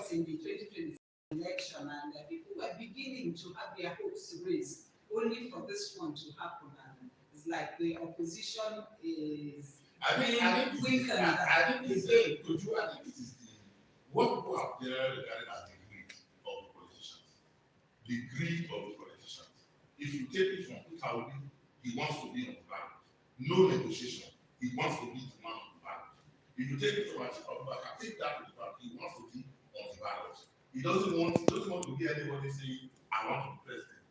us in the 2020 election, and people were beginning to have their hopes raised only for this one to happen. And it's like the opposition is being weakened. I think it's what people have generally regarded as the greed of the politicians. The greed of the politicians. If you take it from Saudi, he wants to be on the ballot. No negotiation. He wants to be the man on the ballot. If you take it from Abubakar, take that to the ballot. He wants to be on the ballot. He doesn't want to hear anybody saying, I want to be president.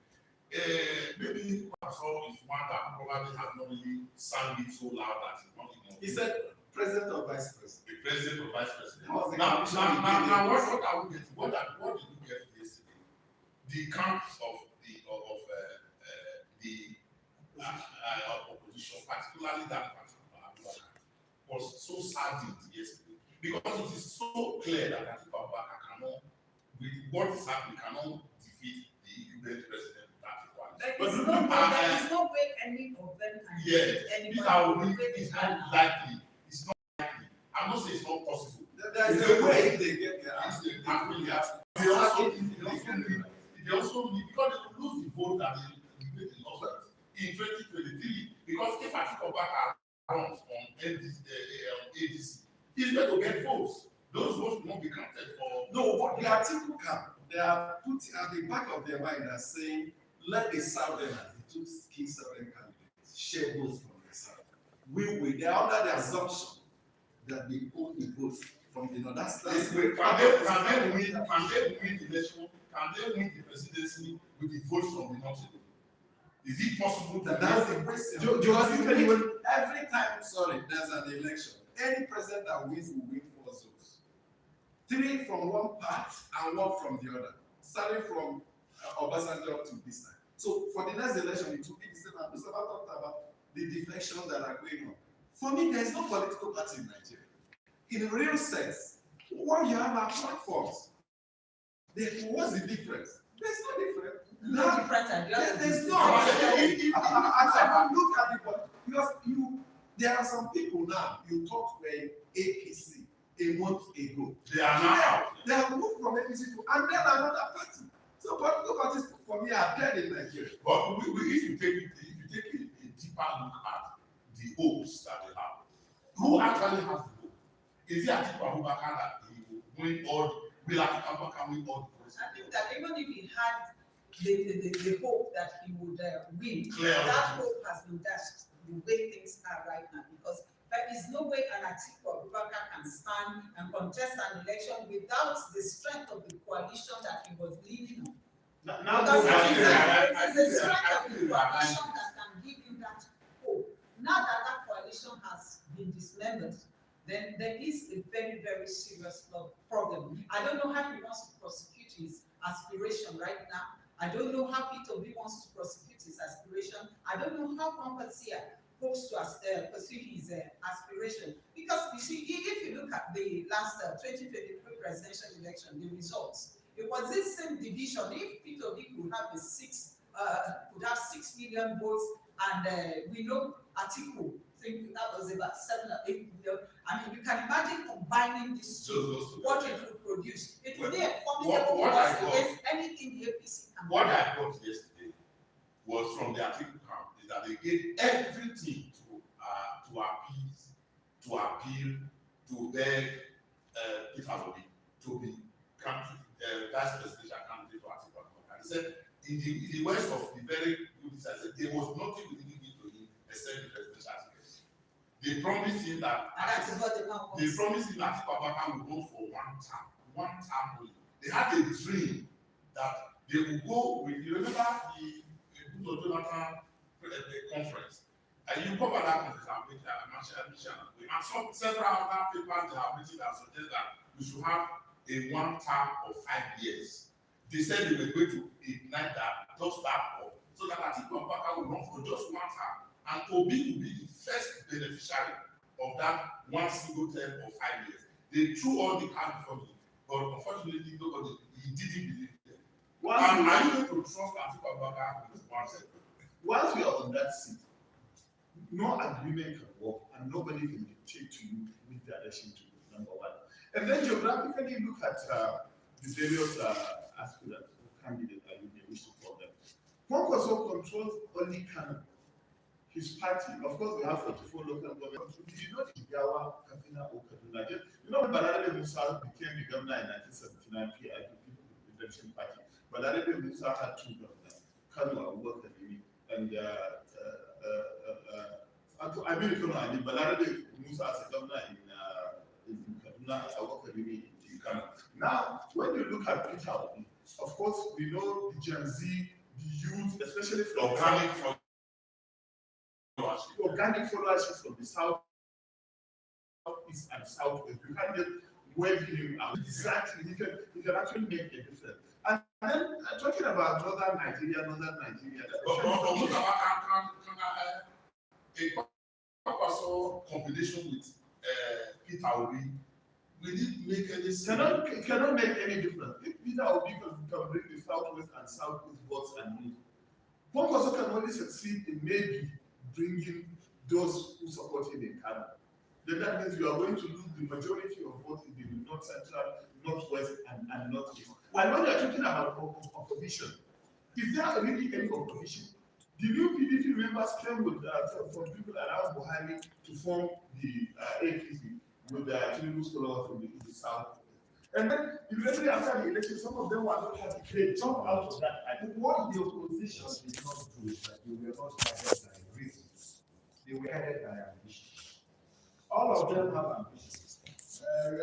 Maybe Pastor is one that probably has not really sang it so loud that he's not even. He said president or vice president. The president or vice president. Now, what are we getting? What did we get yesterday? The camps of the opposition, particularly that was so saddened yesterday because it is so clear that Atiku Abubakar cannot, with what is happening, cannot defeat the incumbent president without equality. There is no way any of them can defeat anybody. It's not likely. It's not likely. I'm not saying it's not possible. There is a way if they get their answer. They also need because they will lose the vote that they lost in 2023. Because if Atiku Abubakar runs on ADC, he's going to get votes. Those votes won't be counted for. No, but the Atiku camp, they are put at the back of their mind as saying, let the Southern and the two key Southern candidates share votes from the South. They are under the assumption that they own the votes from the North. That's Can they win the election? Can they win the presidency with the votes from the North? Is it possible that that's the question? Every time, there's an election, any president that wins will win 4 zones. 3 from one part and 1 from the other, starting from Obasanjo to this time. So for the next election, it will be the same. And Mustafa talked about the defections that are going on. For me, there is no political party in Nigeria. In the real sense, what you have are platforms. What's the difference? There's no difference. No difference. There's no. I look at it, because there are some people now. You talked with APC a month ago. They are now. They have moved from APC to and then another party. So political parties for me are dead in Nigeria. But if you take a deeper look at the hopes that they have, who actually has the hope? Is it Atiku Abubakar that he will win all? Will Atiku Abubakar win all the votes? I think that even if he had the hope that he would win, that hope has been dashed the way things are right now, because there is no way an Atiku Abubakar can stand and contest an election without the strength of the coalition that he was leading on. Because it is the strength of the coalition that can give him that hope. Now that that coalition has been dismembered, then there is a very, very serious problem. I don't know how he wants to prosecute his aspiration right now. I don't know how Peter Obi wants to prosecute his aspiration. I don't know how Compasia hopes to pursue his aspiration. Because you see, if you look at the last 2023 presidential election, the results, it was this same division. If Peter Obi could have 6 million votes, and we know Atiku, I think that was about 7 or 8 million. I mean, you can imagine combining these two, what it would produce. It would be a formidable force against anything the APC can do. What I got yesterday was from the Atiku camp is that they gave everything to appease, to appeal, to beg Peter Obi to be vice presidential candidate for Atiku Abubakar. He said in the words of the very good, he said there was nothing we didn't give to him except the presidential ticket. They promised him that Atiku Abubakar would go for one term only. They had a dream that they would go with, you remember the Jonathan conference? And you cover that conference and several other papers that have written that suggest that we should have a 1 term of 5 years. They said they were going to ignite that, just that up, so that Atiku Abubakar would run for just 1 term. And Obi will be the first beneficiary of that one single term of 5 years. They threw all the cards before him, but unfortunately, he didn't believe them. And are you going to trust Atiku Abubakar with 1 second? Once we are on that seat, no agreement can work, and nobody can dictate to you which direction to go, number one. And then geographically look at the various aspirants, candidates, that you may wish to call them. Kwankwaso controls only Kano, his party. Of course, we have 44 local governments. Did you know Jigawa, Katsina, or Kaduna? You know when Balarabe Musa became the governor in 1979, PIP, People Redemption Party, Balarabe Musa had two governors, Kano Abubakar and Balarabe Musa as a governor in Kaduna, Abubakar in Kano. Now, when you look at Peter Obi, of course, we know the Gen Z, the youth, especially from organic followership from the south, east, and southwest. You can't just wave him out. Exactly, he can actually make a difference. And then talking about northern Nigeria. A combination with Peter Obi, will it make any sense? It cannot make any difference. If Peter Obi can bring the southwest and southeast votes and lead, Kwankwaso can only succeed in maybe bringing those who support him in Canada. Then that means you are going to lose the majority of votes in the north central, northwest, and northeast. And when you are talking about opposition, is there really any opposition? The new PDP members came with from people around Buhari to form the APC with the Tinubu followers from the south. And then immediately after the election, some of them were not happy. They jumped out of that. I think what the opposition did not do is that they were not guided by reason. They were guided by ambition. All of them have ambitions.